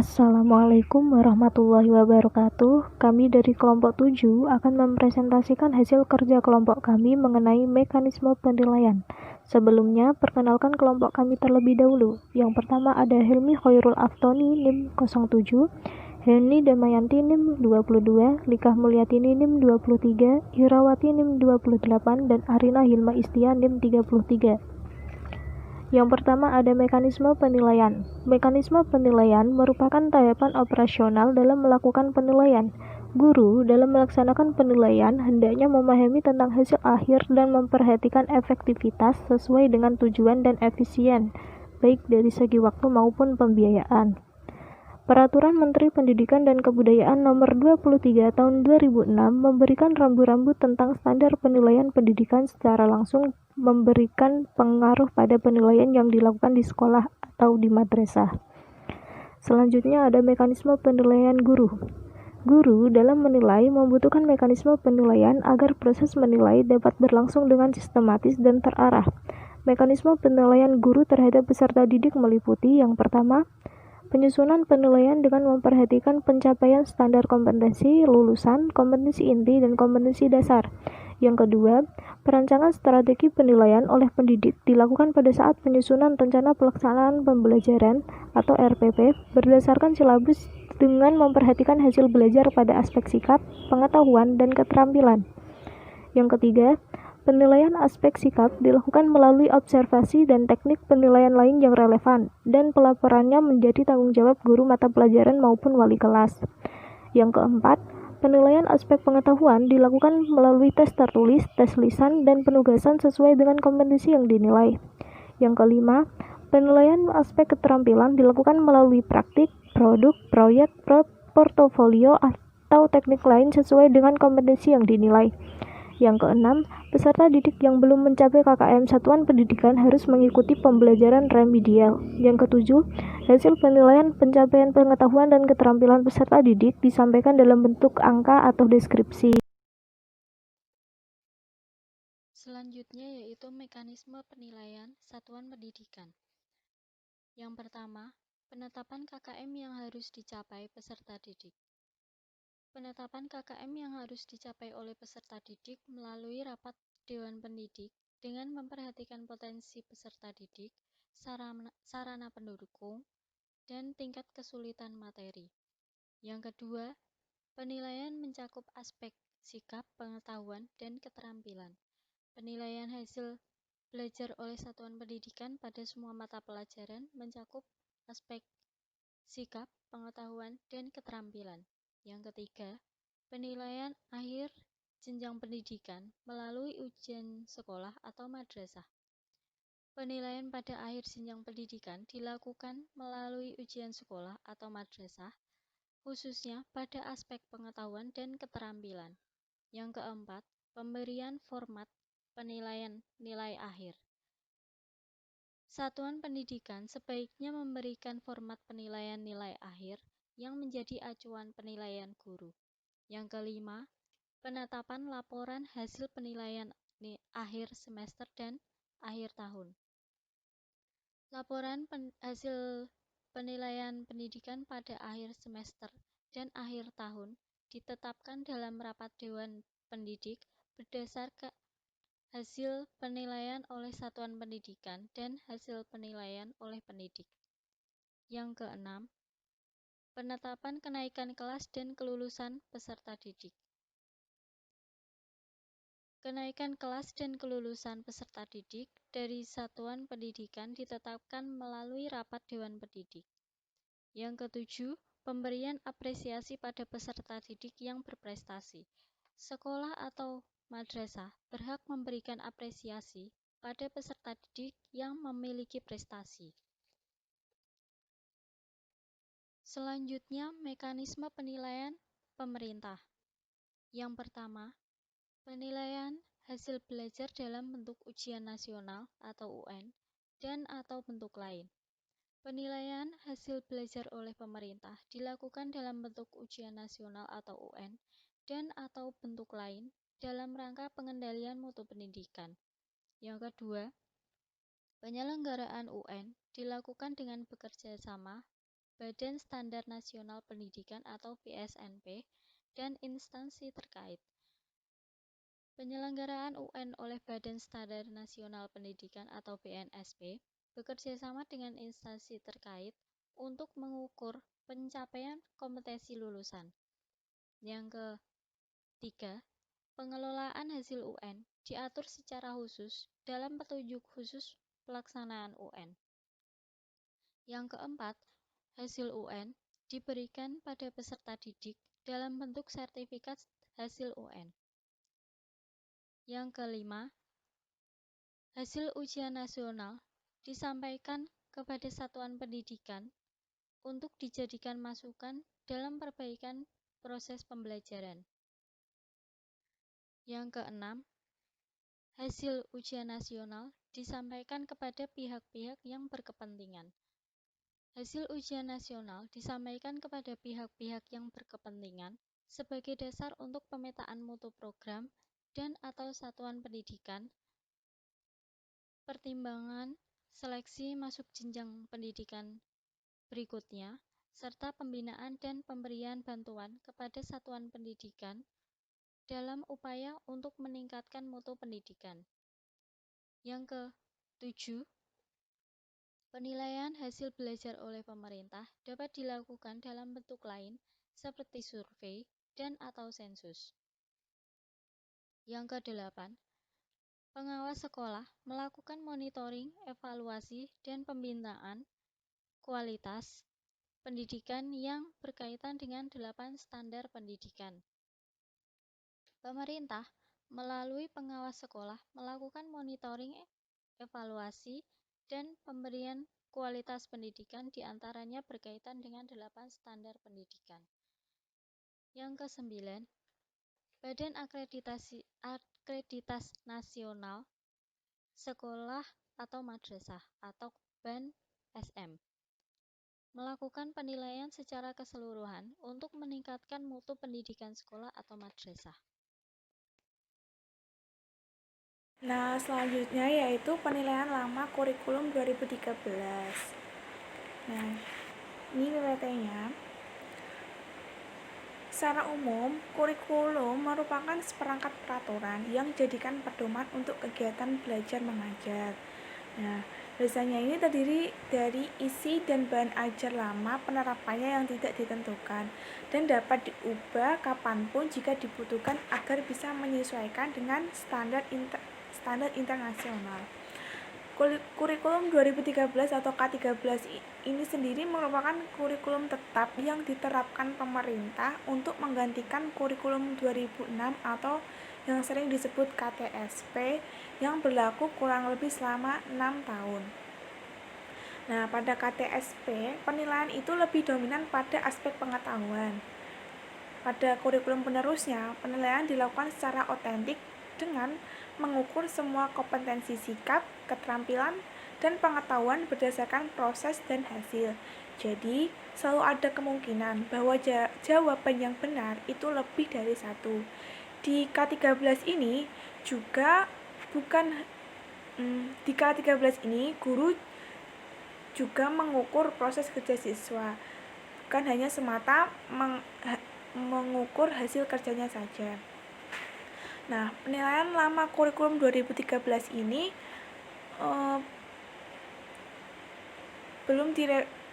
Assalamualaikum warahmatullahi wabarakatuh. Kami dari kelompok 7 akan mempresentasikan hasil kerja kelompok kami mengenai mekanisme penilaian. Sebelumnya, perkenalkan kelompok kami terlebih dahulu. Yang pertama ada Helmi Khairul Aftoni NIM 07, Heni Damayanti NIM 22, Likah Mulyatini NIM 23, Irawati NIM 28, dan Arina Hilma Istia NIM 33. Yang pertama ada mekanisme penilaian. Mekanisme penilaian merupakan tahapan operasional dalam melakukan penilaian. Guru dalam melaksanakan penilaian hendaknya memahami tentang hasil akhir dan memperhatikan efektivitas sesuai dengan tujuan dan efisien, baik dari segi waktu maupun pembiayaan. Peraturan Menteri Pendidikan dan Kebudayaan Nomor 23 Tahun 2006 memberikan rambu-rambu tentang standar penilaian pendidikan secara langsung memberikan pengaruh pada penilaian yang dilakukan di sekolah atau di madrasah. Selanjutnya ada mekanisme penilaian guru. Guru dalam menilai membutuhkan mekanisme penilaian agar proses menilai dapat berlangsung dengan sistematis dan terarah. Mekanisme penilaian guru terhadap peserta didik meliputi yang pertama, penyusunan penilaian dengan memperhatikan pencapaian standar kompetensi lulusan, kompetensi inti, dan kompetensi dasar. Yang kedua, perancangan strategi penilaian oleh pendidik dilakukan pada saat penyusunan rencana pelaksanaan pembelajaran atau RPP berdasarkan silabus dengan memperhatikan hasil belajar pada aspek sikap, pengetahuan, dan keterampilan. Yang ketiga, penilaian aspek sikap dilakukan melalui observasi dan teknik penilaian lain yang relevan, dan pelaporannya menjadi tanggung jawab guru mata pelajaran maupun wali kelas. Yang keempat, penilaian aspek pengetahuan dilakukan melalui tes tertulis, tes lisan, dan penugasan sesuai dengan kompetensi yang dinilai. Yang kelima, penilaian aspek keterampilan dilakukan melalui praktik, produk, proyek, portofolio, atau teknik lain sesuai dengan kompetensi yang dinilai. Yang keenam, peserta didik yang belum mencapai KKM satuan pendidikan harus mengikuti pembelajaran remedial. Yang ketujuh, hasil penilaian pencapaian pengetahuan dan keterampilan peserta didik disampaikan dalam bentuk angka atau deskripsi. Selanjutnya yaitu mekanisme penilaian satuan pendidikan. Yang pertama, penetapan KKM yang harus dicapai peserta didik. Penetapan KKM yang harus dicapai oleh peserta didik melalui rapat Dewan Pendidik dengan memperhatikan potensi peserta didik, sarana pendukung, dan tingkat kesulitan materi. Yang kedua, penilaian mencakup aspek sikap, pengetahuan, dan keterampilan. Penilaian hasil belajar oleh satuan pendidikan pada semua mata pelajaran mencakup aspek sikap, pengetahuan, dan keterampilan. Yang ketiga, penilaian akhir jenjang pendidikan melalui ujian sekolah atau madrasah. Penilaian pada akhir jenjang pendidikan dilakukan melalui ujian sekolah atau madrasah, khususnya pada aspek pengetahuan dan keterampilan. Yang keempat, pemberian format penilaian nilai akhir. Satuan pendidikan sebaiknya memberikan format penilaian nilai akhir yang menjadi acuan penilaian guru. Yang kelima, penetapan laporan hasil penilaian akhir semester dan akhir tahun. Laporan hasil penilaian pendidikan pada akhir semester dan akhir tahun ditetapkan dalam rapat Dewan Pendidik berdasarkan hasil penilaian oleh satuan pendidikan dan hasil penilaian oleh pendidik. Yang keenam, penetapan kenaikan kelas dan kelulusan peserta didik. Kenaikan kelas dan kelulusan peserta didik dari satuan pendidikan ditetapkan melalui rapat Dewan Pendidik. Yang ketujuh, pemberian apresiasi pada peserta didik yang berprestasi. Sekolah atau madrasah berhak memberikan apresiasi pada peserta didik yang memiliki prestasi. Selanjutnya, mekanisme penilaian pemerintah. Yang pertama, penilaian hasil belajar dalam bentuk ujian nasional atau UN dan atau bentuk lain. Penilaian hasil belajar oleh pemerintah dilakukan dalam bentuk ujian nasional atau UN dan atau bentuk lain dalam rangka pengendalian mutu pendidikan. Yang kedua, penyelenggaraan UN dilakukan dengan bekerja sama Badan Standar Nasional Pendidikan atau BSNP, dan instansi terkait. Penyelenggaraan UN oleh Badan Standar Nasional Pendidikan atau BNSP bekerja sama dengan instansi terkait untuk mengukur pencapaian kompetensi lulusan. Yang ketiga, pengelolaan hasil UN diatur secara khusus dalam petunjuk khusus pelaksanaan UN. Yang keempat, hasil UN diberikan pada peserta didik dalam bentuk sertifikat hasil UN. Yang kelima, hasil ujian nasional disampaikan kepada satuan pendidikan untuk dijadikan masukan dalam perbaikan proses pembelajaran. Yang keenam, hasil ujian nasional disampaikan kepada pihak-pihak yang berkepentingan. Hasil ujian nasional disampaikan kepada pihak-pihak yang berkepentingan sebagai dasar untuk pemetaan mutu program dan/atau satuan pendidikan, pertimbangan seleksi masuk jenjang pendidikan berikutnya, serta pembinaan dan pemberian bantuan kepada satuan pendidikan dalam upaya untuk meningkatkan mutu pendidikan. Yang ketujuh, penilaian hasil belajar oleh pemerintah dapat dilakukan dalam bentuk lain seperti survei dan/atau sensus. Yang kedelapan, pengawas sekolah melakukan monitoring, evaluasi, dan pembinaan kualitas pendidikan yang berkaitan dengan 8 standar pendidikan. Pemerintah melalui pengawas sekolah melakukan monitoring, evaluasi, dan pemberian kualitas pendidikan diantaranya berkaitan dengan 8 standar pendidikan. Yang kesembilan, Badan Akreditas Nasional Sekolah atau Madrasah atau BAN-SM melakukan penilaian secara keseluruhan untuk meningkatkan mutu pendidikan sekolah atau madrasah. Nah, selanjutnya yaitu penilaian lama kurikulum 2013. Nah, ini PPT-nya. Secara umum, kurikulum merupakan seperangkat peraturan yang dijadikan pedoman untuk kegiatan belajar mengajar. Nah, biasanya ini terdiri dari isi dan bahan ajar lama penerapannya yang tidak ditentukan dan dapat diubah kapanpun jika dibutuhkan agar bisa menyesuaikan dengan standar internasional. Kurikulum 2013 atau K13 ini sendiri merupakan kurikulum tetap yang diterapkan pemerintah untuk menggantikan kurikulum 2006 atau yang sering disebut KTSP yang berlaku kurang lebih selama 6 tahun. Nah, pada KTSP, penilaian itu lebih dominan pada aspek pengetahuan. Pada kurikulum penerusnya, penilaian dilakukan secara otentik dengan mengukur semua kompetensi sikap, keterampilan, dan pengetahuan berdasarkan proses dan hasil. Jadi, selalu ada kemungkinan bahwa jawaban yang benar itu lebih dari satu. Di K13 ini juga di K13 ini guru juga mengukur proses kerja siswa, bukan hanya semata mengukur hasil kerjanya saja. Nah, penilaian lama kurikulum 2013 ini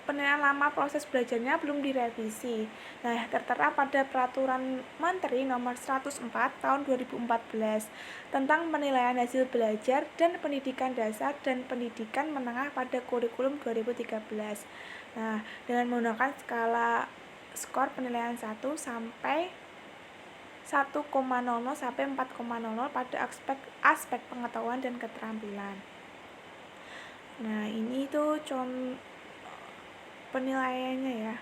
penilaian lama proses belajarnya belum direvisi. Nah, tertera pada Peraturan Menteri Nomor 104 Tahun 2014 tentang penilaian hasil belajar dan pendidikan dasar dan pendidikan menengah pada kurikulum 2013. Nah, dengan menggunakan skala skor penilaian 1 sampai 1,00 sampai 4,00 pada aspek pengetahuan dan keterampilan. Nah, ini tuh contoh penilaiannya ya.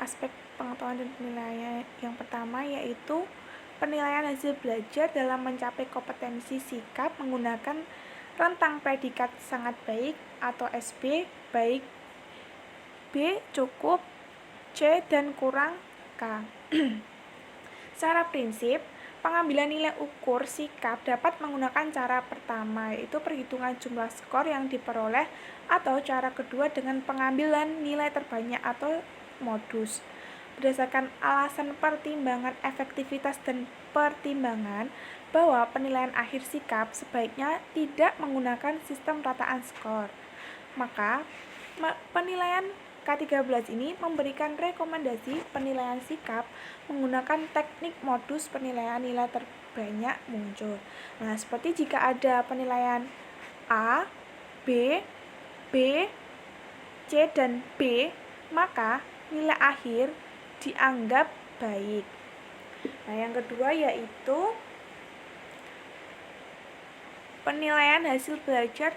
Aspek pengetahuan dan penilaian yang pertama yaitu penilaian hasil belajar dalam mencapai kompetensi sikap menggunakan rentang predikat sangat baik atau SB, baik, B, cukup, C, dan kurang, K. Secara prinsip, Pengambilan nilai ukur sikap dapat menggunakan cara pertama, yaitu perhitungan jumlah skor yang diperoleh, atau cara kedua dengan pengambilan nilai terbanyak atau modus. Berdasarkan alasan pertimbangan efektivitas dan pertimbangan bahwa penilaian akhir sikap sebaiknya tidak menggunakan sistem rataan skor, maka penilaian K13 ini memberikan rekomendasi penilaian sikap menggunakan teknik modus penilaian nilai terbanyak muncul. Nah, seperti jika ada penilaian A, B, B, C, dan B, maka nilai akhir dianggap baik. Nah, yang kedua yaitu penilaian hasil belajar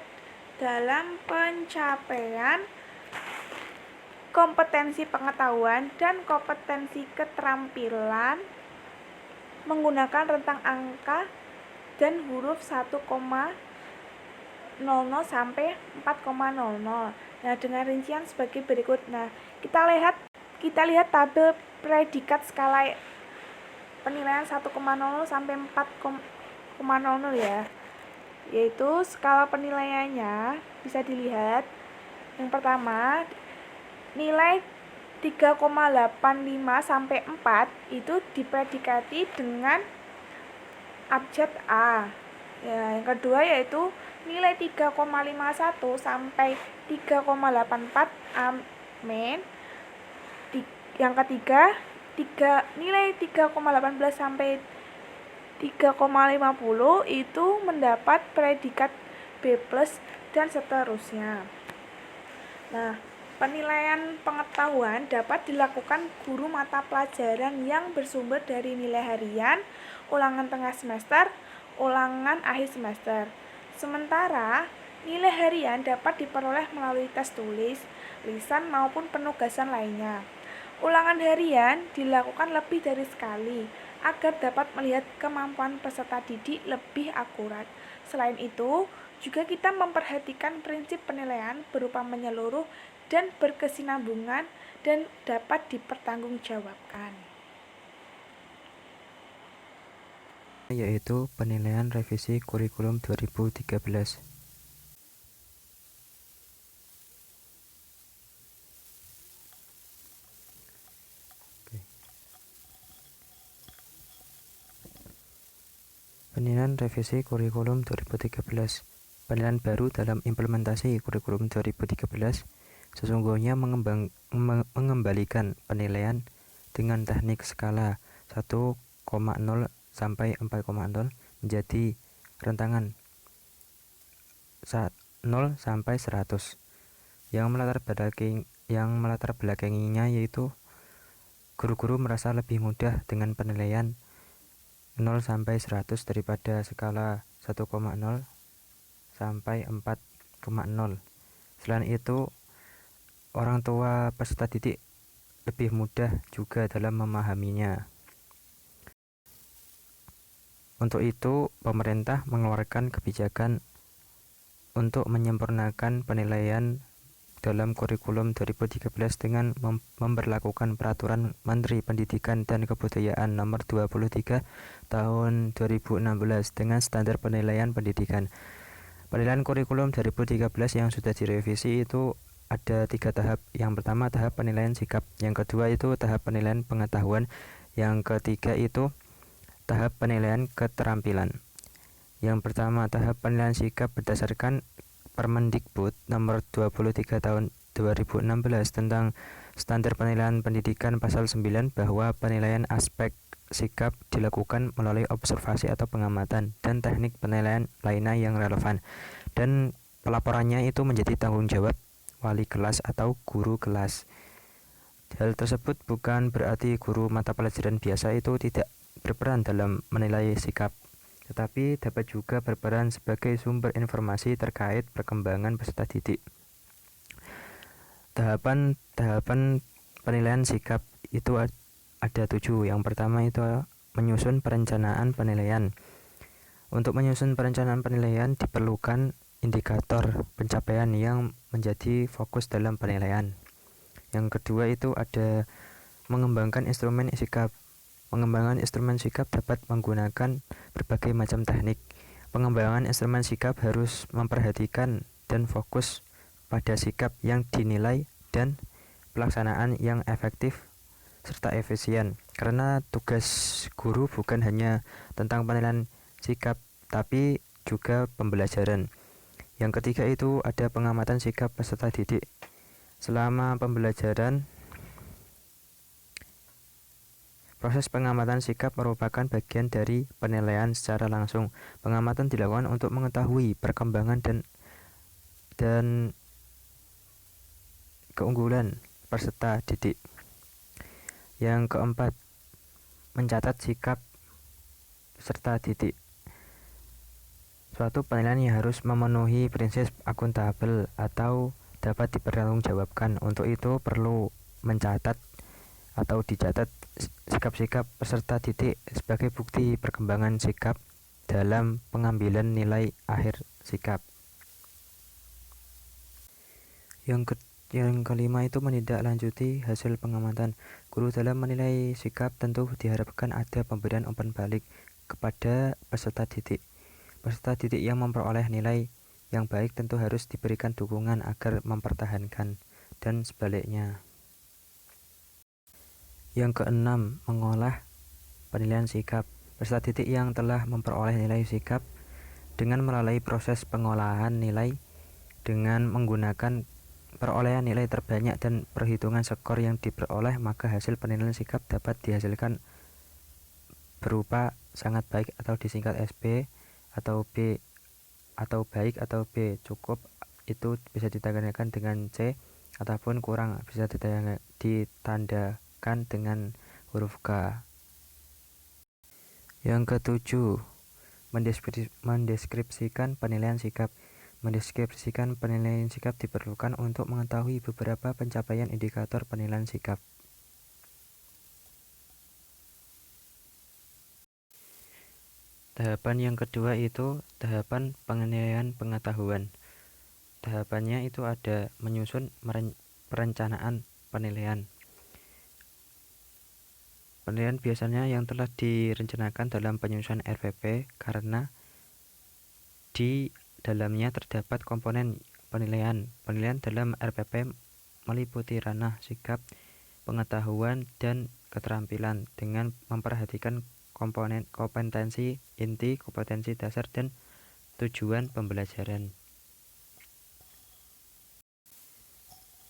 dalam pencapaian kompetensi pengetahuan dan kompetensi keterampilan menggunakan rentang angka dan huruf 1,00 sampai 4,00. Nah, dengan rincian sebagai berikut. Nah, kita lihat tabel predikat skala penilaian 1,00 sampai 4,00 ya. Yaitu skala penilaiannya bisa dilihat. Yang pertama, nilai 3,85 sampai 4 itu dipredikati dengan abjad A. Ya, yang kedua yaitu nilai 3,51 sampai 3,84 amin. Yang ketiga, nilai 3,18 sampai 3,50 itu mendapat predikat B+ dan seterusnya. Nah, penilaian pengetahuan dapat dilakukan guru mata pelajaran yang bersumber dari nilai harian, ulangan tengah semester, ulangan akhir semester. Sementara, nilai harian dapat diperoleh melalui tes tulis, lisan maupun penugasan lainnya. Ulangan harian dilakukan lebih dari sekali agar dapat melihat kemampuan peserta didik lebih akurat. Selain itu, juga kita memperhatikan prinsip penilaian berupa menyeluruh dan berkesinambungan dan dapat dipertanggungjawabkan. Yaitu penilaian revisi kurikulum 2013. Penilaian revisi kurikulum 2013. Penilaian baru dalam implementasi kurikulum 2013 sesungguhnya mengembalikan penilaian dengan teknik skala 1,0 sampai 4,0 menjadi rentangan 0 sampai 100 yang melatar belakanginya yaitu guru-guru merasa lebih mudah dengan penilaian 0 sampai 100 daripada skala 1,0 sampai 4,0. Selain itu, orang tua peserta didik lebih mudah juga dalam memahaminya. Untuk itu, pemerintah mengeluarkan kebijakan untuk menyempurnakan penilaian dalam kurikulum 2013 dengan memberlakukan Peraturan Menteri Pendidikan dan Kebudayaan Nomor 23 Tahun 2016 dengan standar penilaian pendidikan. Penilaian kurikulum 2013 yang sudah direvisi itu ada 3 tahap. Yang pertama tahap penilaian sikap, yang kedua itu tahap penilaian pengetahuan, yang ketiga itu tahap penilaian keterampilan. Yang pertama tahap penilaian sikap berdasarkan Permendikbud Nomor 23 Tahun 2016 tentang Standar Penilaian Pendidikan Pasal 9 bahwa penilaian aspek sikap dilakukan melalui observasi atau pengamatan dan teknik penilaian lainnya yang relevan, dan pelaporannya itu menjadi tanggung jawab wali kelas atau guru kelas. Hal tersebut bukan berarti guru mata pelajaran biasa itu tidak berperan dalam menilai sikap, tetapi dapat juga berperan sebagai sumber informasi terkait perkembangan peserta didik. Tahapan penilaian sikap itu ada 7. Yang pertama itu menyusun perencanaan penilaian. Untuk menyusun perencanaan penilaian diperlukan indikator pencapaian yang menjadi fokus dalam penilaian. Yang kedua itu ada mengembangkan instrumen sikap. Pengembangan instrumen sikap dapat menggunakan berbagai macam teknik. Pengembangan instrumen sikap harus memperhatikan dan fokus pada sikap yang dinilai dan pelaksanaan yang efektif serta efisien. Karena tugas guru bukan hanya tentang penilaian sikap, tapi juga pembelajaran. Yang ketiga itu ada pengamatan sikap peserta didik. Selama pembelajaran, proses pengamatan sikap merupakan bagian dari penilaian secara langsung. Pengamatan dilakukan untuk mengetahui perkembangan dan keunggulan peserta didik. Yang keempat, mencatat sikap peserta didik. Suatu penilaian yang harus memenuhi prinsip akuntabel atau dapat dipertanggungjawabkan. Untuk itu perlu mencatat atau dicatat sikap-sikap peserta didik sebagai bukti perkembangan sikap dalam pengambilan nilai akhir sikap. Yang kelima itu menindaklanjuti hasil pengamatan. Guru dalam menilai sikap tentu diharapkan ada pemberian umpan balik kepada peserta didik. Peserta didik yang memperoleh nilai yang baik tentu harus diberikan dukungan agar mempertahankan, dan sebaliknya. Yang keenam, mengolah penilaian sikap. Peserta didik yang telah memperoleh nilai sikap dengan melalui proses pengolahan nilai dengan menggunakan perolehan nilai terbanyak dan perhitungan skor yang diperoleh, maka hasil penilaian sikap dapat dihasilkan berupa sangat baik atau disingkat SB, atau B atau baik atau B cukup, itu bisa ditandakan dengan C, ataupun kurang bisa ditandakan dengan huruf K. Yang ketujuh, mendeskripsikan penilaian sikap. Mendeskripsikan penilaian sikap diperlukan untuk mengetahui beberapa pencapaian indikator penilaian sikap. Tahapan yang kedua itu tahapan penilaian pengetahuan. Tahapannya itu ada menyusun perencanaan penilaian. Penilaian biasanya yang telah direncanakan dalam penyusunan RPP karena di dalamnya terdapat komponen penilaian. Penilaian dalam RPP meliputi ranah sikap, pengetahuan, dan keterampilan dengan memperhatikan komponen kompetensi inti, kompetensi dasar, dan tujuan pembelajaran.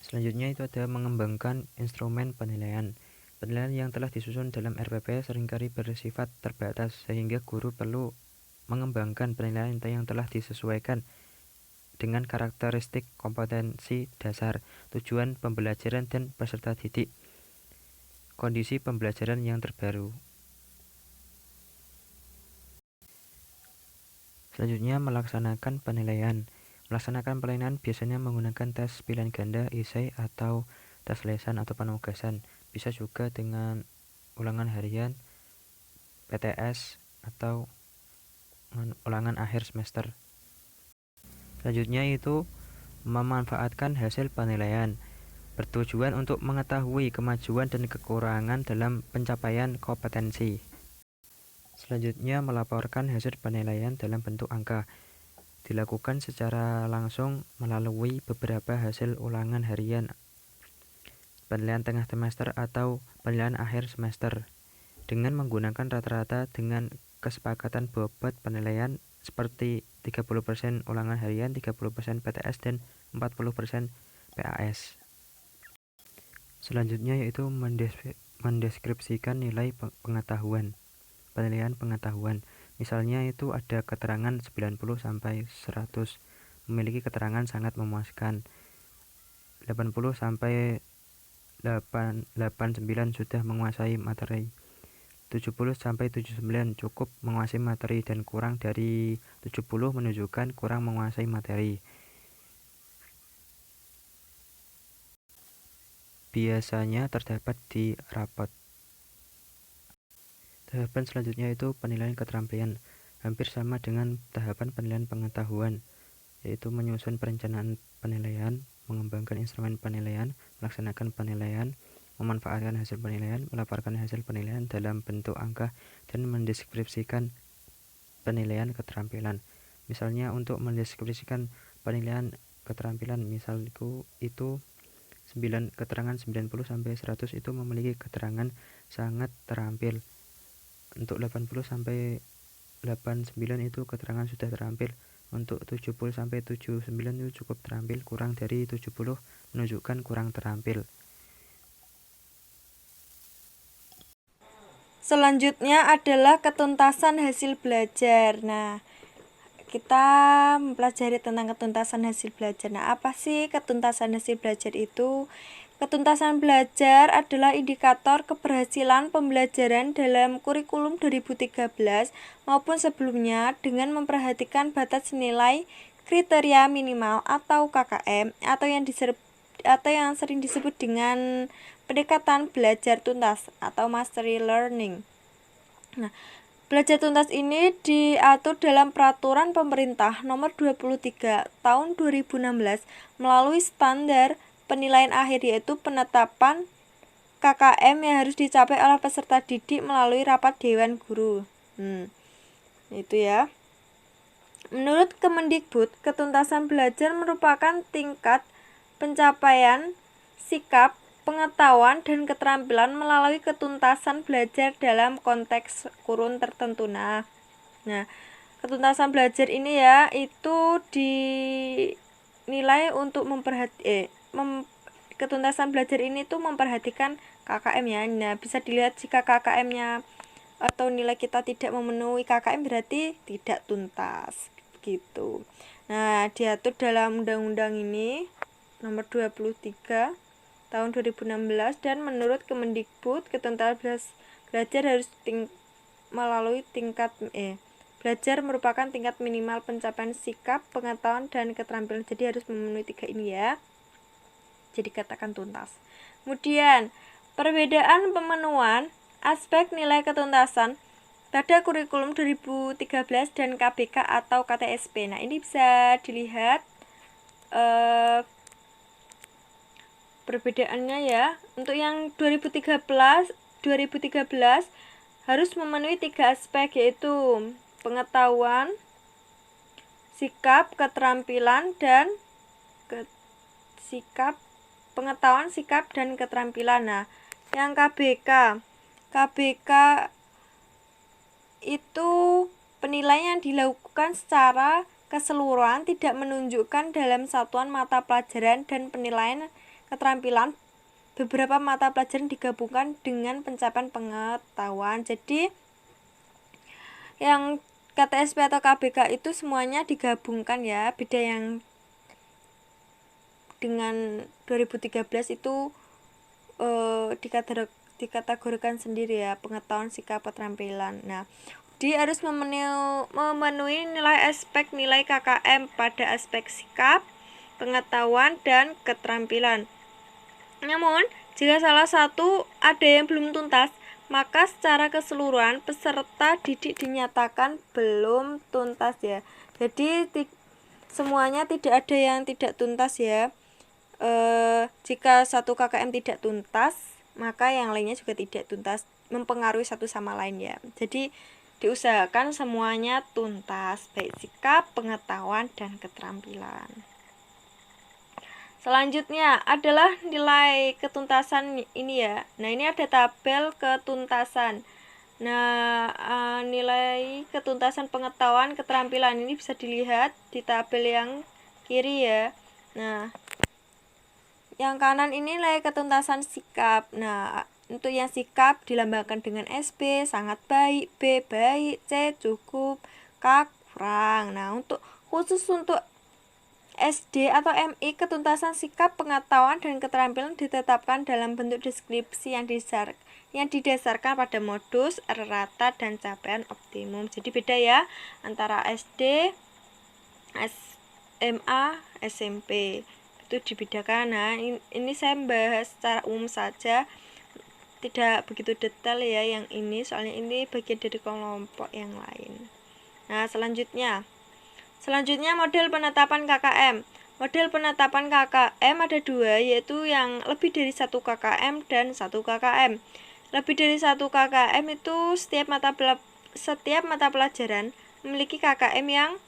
Selanjutnya itu ada mengembangkan instrumen penilaian. Penilaian yang telah disusun dalam RPP seringkali bersifat terbatas sehingga guru perlu mengembangkan penilaian yang telah disesuaikan dengan karakteristik kompetensi dasar, tujuan pembelajaran, dan peserta didik, kondisi pembelajaran yang terbaru. Selanjutnya, melaksanakan penilaian. Melaksanakan penilaian biasanya menggunakan tes pilihan ganda, esai, atau tes lesan atau penugasan. Bisa juga dengan ulangan harian, PTS, atau ulangan akhir semester. Selanjutnya itu memanfaatkan hasil penilaian. Bertujuan untuk mengetahui kemajuan dan kekurangan dalam pencapaian kompetensi. Selanjutnya, melaporkan hasil penilaian dalam bentuk angka. Dilakukan secara langsung melalui beberapa hasil ulangan harian, penilaian tengah semester, atau penilaian akhir semester, dengan menggunakan rata-rata dengan kesepakatan bobot penilaian seperti 30% ulangan harian, 30% PTS, dan 40% PAS. Selanjutnya yaitu mendeskripsikan nilai pengetahuan. Penilaian pengetahuan. Misalnya itu ada keterangan 90 sampai 100, memiliki keterangan sangat memuaskan. 80 sampai 89 sudah menguasai materi. 70 sampai 79 cukup menguasai materi, dan kurang dari 70 menunjukkan kurang menguasai materi. Biasanya terdapat di rapot. Tahapan selanjutnya itu penilaian keterampilan. Hampir sama dengan tahapan penilaian pengetahuan, yaitu menyusun perencanaan penilaian, mengembangkan instrumen penilaian, melaksanakan penilaian, memanfaatkan hasil penilaian, melaporkan hasil penilaian dalam bentuk angka, dan mendeskripsikan penilaian keterampilan. Misalnya untuk mendeskripsikan penilaian keterampilan, misalku itu keterangan 90 sampai 100 itu memiliki keterangan sangat terampil. Untuk 80 sampai 89 itu keterangan sudah terampil. Untuk 70 sampai 79 itu cukup terampil, kurang dari 70 menunjukkan kurang terampil. Selanjutnya adalah ketuntasan hasil belajar. Nah, kita mempelajari tentang ketuntasan hasil belajar. Nah, apa sih ketuntasan hasil belajar itu? Ketuntasan belajar adalah indikator keberhasilan pembelajaran dalam kurikulum 2013 maupun sebelumnya dengan memperhatikan batas nilai kriteria minimal atau KKM atau yang sering disebut dengan pendekatan belajar tuntas atau mastery learning. Nah, belajar tuntas ini diatur dalam Peraturan Pemerintah Nomor 23 Tahun 2016 melalui standar penilaian akhir, yaitu penetapan KKM yang harus dicapai oleh peserta didik melalui rapat Dewan Guru. Itu ya. Menurut Kemendikbud, ketuntasan belajar merupakan tingkat pencapaian sikap, pengetahuan, dan keterampilan melalui ketuntasan belajar dalam konteks kurun tertentu. Nah, ketuntasan belajar ini ya itu dinilai untuk ketuntasan belajar ini tuh memperhatikan KKM ya. Nah, bisa dilihat jika KKM-nya atau nilai kita tidak memenuhi KKM berarti tidak tuntas gitu. Nah, diatur dalam undang-undang ini nomor 23 tahun 2016, dan menurut Kemendikbud ketuntasan belajar harus melalui tingkat belajar merupakan tingkat minimal pencapaian sikap, pengetahuan, dan keterampilan. Jadi harus memenuhi 3 ini ya. Jadi katakan tuntas. Kemudian perbedaan pemenuhan aspek nilai ketuntasan pada kurikulum 2013 dan KBK atau KTSP. Nah, ini bisa dilihat perbedaannya ya. Untuk yang 2013 harus memenuhi 3 aspek, yaitu pengetahuan, sikap, keterampilan, dan pengetahuan, sikap, dan keterampilan. Nah, yang KBK itu penilaian yang dilakukan secara keseluruhan, tidak menunjukkan dalam satuan mata pelajaran, dan penilaian keterampilan beberapa mata pelajaran digabungkan dengan pencapaian pengetahuan. Jadi yang KTSP atau KBK itu semuanya digabungkan ya. Beda yang dengan 2013 itu dikategorikan sendiri ya, pengetahuan, sikap, keterampilan. Nah, dia harus memenuhi nilai aspek nilai KKM pada aspek sikap, pengetahuan, dan keterampilan. Namun, jika salah satu ada yang belum tuntas, maka secara keseluruhan peserta didik dinyatakan belum tuntas ya. Jadi semuanya tidak ada yang tidak tuntas ya. Jika satu KKM tidak tuntas, maka yang lainnya juga tidak tuntas, mempengaruhi satu sama lain ya. Jadi diusahakan semuanya tuntas, baik sikap, pengetahuan, dan keterampilan. Selanjutnya adalah nilai ketuntasan ini ya. Nah, ini ada tabel ketuntasan. Nah, nilai ketuntasan pengetahuan, keterampilan ini bisa dilihat di tabel yang kiri ya. Nah, yang kanan ini nilai ketuntasan sikap. Nah, untuk yang sikap dilambangkan dengan SB, sangat baik, B, baik, C, cukup, K, kurang. Nah, khusus untuk SD atau MI, ketuntasan sikap, pengetahuan, dan keterampilan ditetapkan dalam bentuk deskripsi yang didasarkan pada modus, rata, dan capaian optimum. Jadi beda ya antara SD, SMA, SMP. Itu dibedakan. Nah, ini saya membahas secara umum saja, tidak begitu detail ya yang ini, soalnya ini bagian dari kelompok yang lain. Nah, selanjutnya model penetapan KKM. Model penetapan KKM ada dua, yaitu yang lebih dari 1 KKM dan 1 KKM. Lebih dari 1 KKM itu setiap mata pelajaran memiliki KKM yang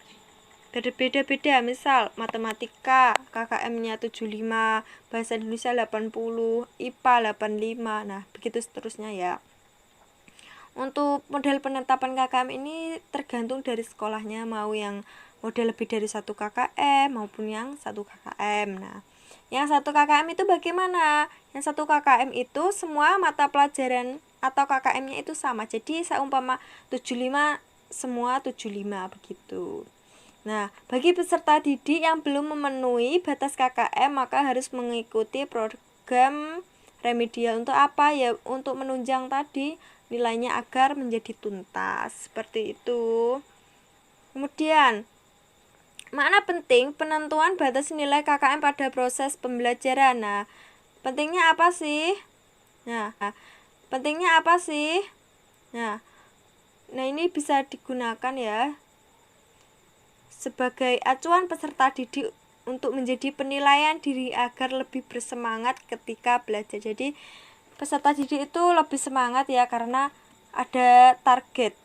berbeda-beda. Misal matematika KKM-nya 75, bahasa Indonesia 80, IPA 85. Nah, begitu seterusnya ya. Untuk model penetapan KKM ini tergantung dari sekolahnya, mau yang model lebih dari 1 KKM maupun yang 1 KKM. Nah, yang 1 KKM itu bagaimana? Yang 1 KKM itu semua mata pelajaran atau KKM-nya itu sama. Jadi seumpama 75 semua 75 begitu. Nah, bagi peserta didik yang belum memenuhi batas KKM maka harus mengikuti program remedial. Untuk apa ya? Untuk menunjang tadi nilainya agar menjadi tuntas. Seperti itu. Kemudian makna penting penentuan batas nilai KKM pada proses pembelajaran. Nah, pentingnya apa sih? Nah, ini bisa digunakan ya sebagai acuan peserta didik untuk menjadi penilaian diri agar lebih bersemangat ketika belajar. Jadi, peserta didik itu lebih semangat ya karena ada target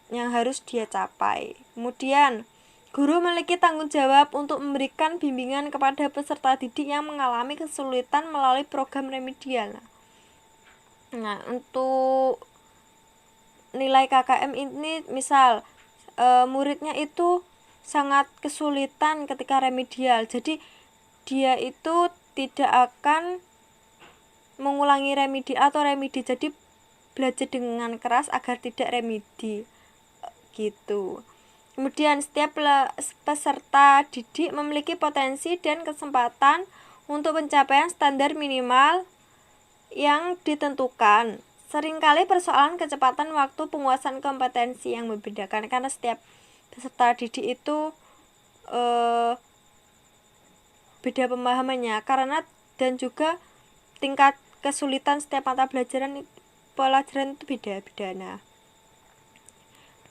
yang harus dia capai. Kemudian, guru memiliki tanggung jawab untuk memberikan bimbingan kepada peserta didik yang mengalami kesulitan melalui program remedial. Nah, untuk nilai KKM ini misal muridnya itu sangat kesulitan ketika remedial. Jadi dia itu tidak akan mengulangi remedi. Jadi belajar dengan keras agar tidak remedi gitu. Kemudian setiap peserta didik memiliki potensi dan kesempatan untuk pencapaian standar minimal yang ditentukan. Seringkali persoalan kecepatan waktu penguasaan kompetensi yang membedakan karena setiap peserta didik itu beda pemahamannya dan juga tingkat kesulitan setiap mata pelajaran itu beda-beda. Nah,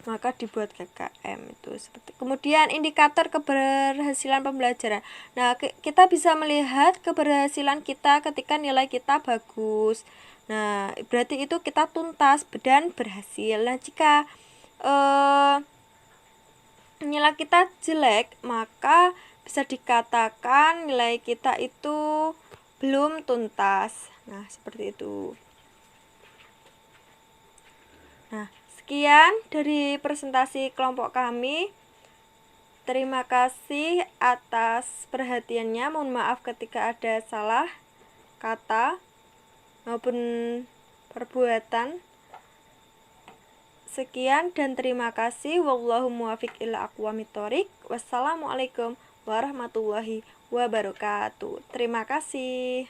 maka dibuat KKM itu seperti. Kemudian indikator keberhasilan pembelajaran. Nah, kita bisa melihat keberhasilan kita ketika nilai kita bagus. Nah, berarti itu kita tuntas dan berhasil. Nah, jika nilai kita jelek, maka bisa dikatakan nilai kita itu belum tuntas. Nah, seperti itu. Nah, sekian dari presentasi kelompok kami. Terima kasih atas perhatiannya. Mohon maaf ketika ada salah kata maupun perbuatan. Sekian dan terima kasih. Wallahu muwaffiq ila aqwamit thoriq. Wassalamualaikum warahmatullahi wabarakatuh. Terima kasih.